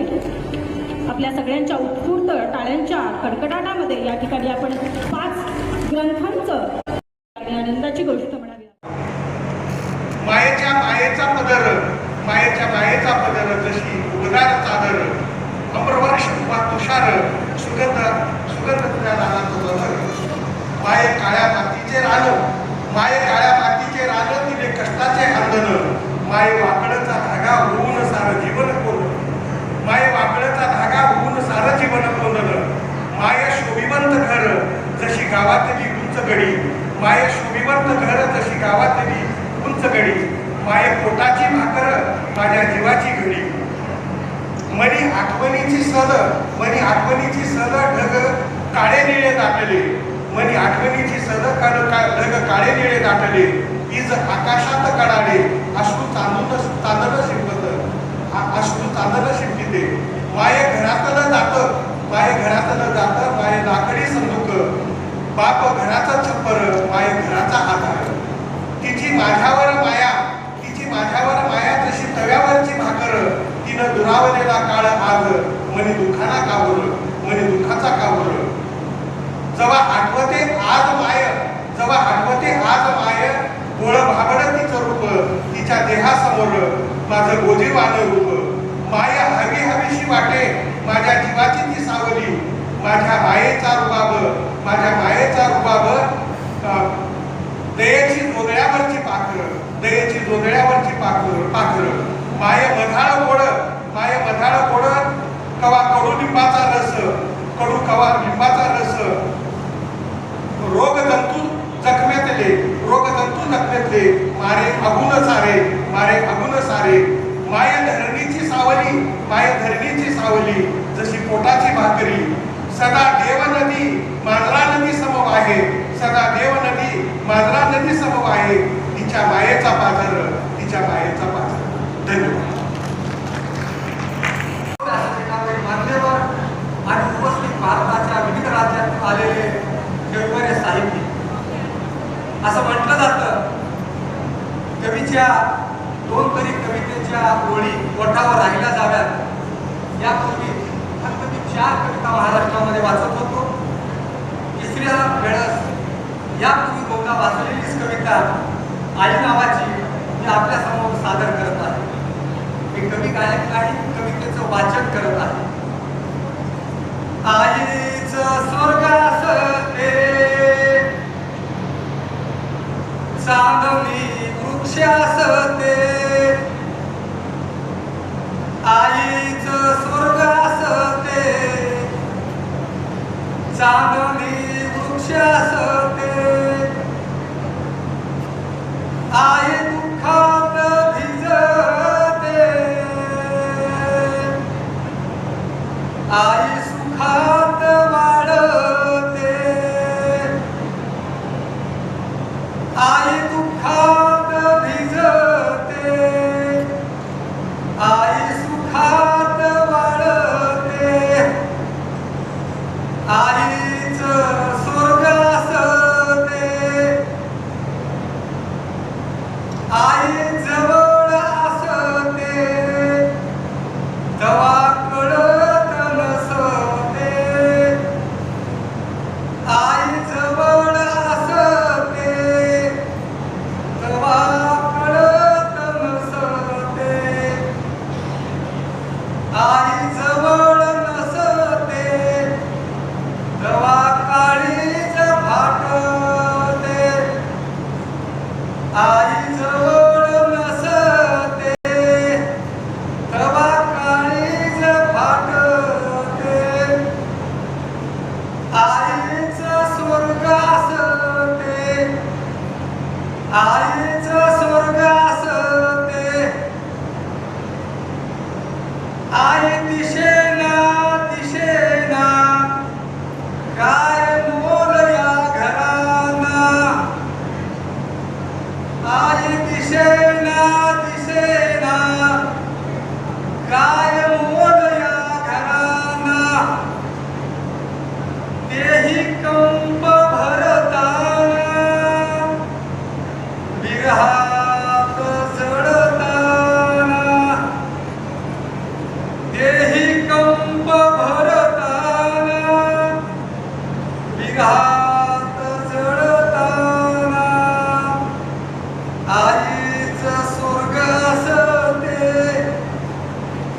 आपल्या सगळ्यांच्या उत्स्फूर्त टाळ्यांच्या कडकडाटामध्ये या ठिकाणी आपण 5 ग्रंथांचं आणि आनंदाची गोष्ट म्हणावी. मायेच्या मायेचा पदर जशी उबदार चादर अम्रवर्ष वा तुषार सुगंध तुझ्या रानात माये काळ्या मातीचे रान तिने कष्टाचे आंदोलन माये वाकडचा धागा होऊन सारं जीवन कोंदण माय शोभिवंत घर जशी गावातली उंच गडी माये पोटाची भाकर माझ्या जीवाची घडी मनी आठवणीची सद ढग काळे निळे दाटले ढग इज आकाशात कडाले अश्रू चांदण शिंपते माये घरातलं जात माये लाकडी संदूक बाप घराचा छप्पर माये घराचा आधार तिची माझ्यावर माया तशी तव्यावरची भाकर तिनं दुरावलेला काळ आज मनी दुःखाचा कावर जेव्हा आठवते आज माय गोळ भाबड तिचं रूप तिच्या देहासमोर माझं गोजीवानं रूप माया हवीशी वाटे माझ्या जीवाची ती सावली माझ्या मायेचा रुबाब दयेची जोगळ्यावरची पाखर माय मधाळ गोड कवा कडू लिंबाचा रस रोगजंतू जखमेतले मारे अगुन सारे माय धरणीची सावली जशी पोटाची भाकरी सदा देव नदी मांजरा नदी समव आहे तिच्या मायेचा पाझर धन्यवाद. मान्यवर आणि उपस्थित भारताच्या विविध राज्यात आलेले खेळकरे साहित्यिक असं म्हटलं जातं कवीच्या 2 तरी कवितेच्या ओळी ओठावर राहिल्या जाव्यात यापूर्वी फक्त मी 4 कविता महाराष्ट्रामध्ये वाचत होतो. तिसऱ्या वेळेस यापूर्वी दोनदा वाचलेलीच कविता आई नावाची मी आपल्या समोर सादर करत आहे. मी कवी गायक काही कवितेचं वाचन करत आहे. आईचं स्वर्गास ते चांदणी वृक्षास ते आईचं स्वर्गास ते चांदणी वृक्षास ते आई दुःखात भिजते आई सुखात वाढते आई दुःखात भिजते आई सुखात वाढते आईचं स्वर्ग असते आई जवळ असते तेव्हा कळत नसते आई जवळ असते तेव्हा कळत नसते आई जवळ नसते तेव्हा काळीज फाटते आई जवळ नसते तेव्हा काळीज फाटते आईचं स्वर्ग असते आईचं स्वर्ग असते आई दिशेना काय मोल या घराना आई दिशेना काय मोल या घराना तेही कंप भरताना विरहात जळताना तेही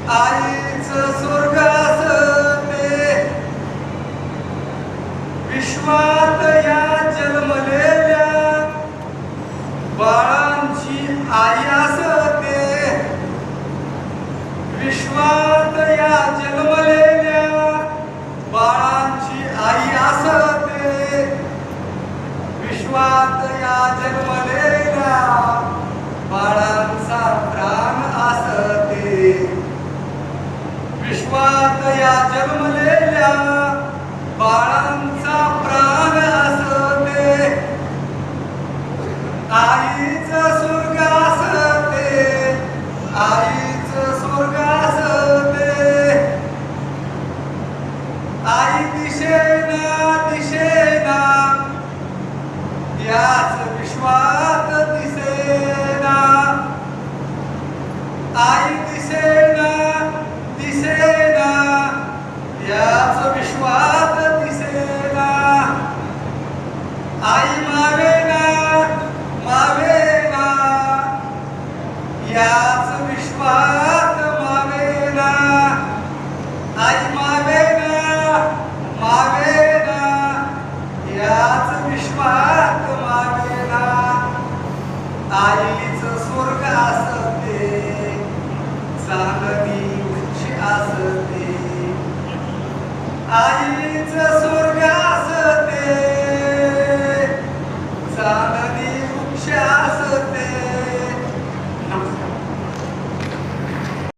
आईचं स्वर्ग असते विश्वात या जन्मलेल्या बाळांची आई असते विश्वात या जन्मलेल्या बाळांची आई असते विश्वात या जन्मलेल्या बाळांचा प्राण असते विश्वात या जन्मलेल्या बाळांचा प्राण असते आईचं स्वर्ग असते आईचं स्वर्ग असते आई दिशेना दिशेना याच विश्वात दिसेना आई दिसेना दिसेना याच विश्वात दिसेना आई मावेना मावेना याच विश्वात मावेना आई मावेना मावेना याच विश्वात मावेना आईचं स्वर्ग असते चांगली उंची असते आईचं स्वर्ग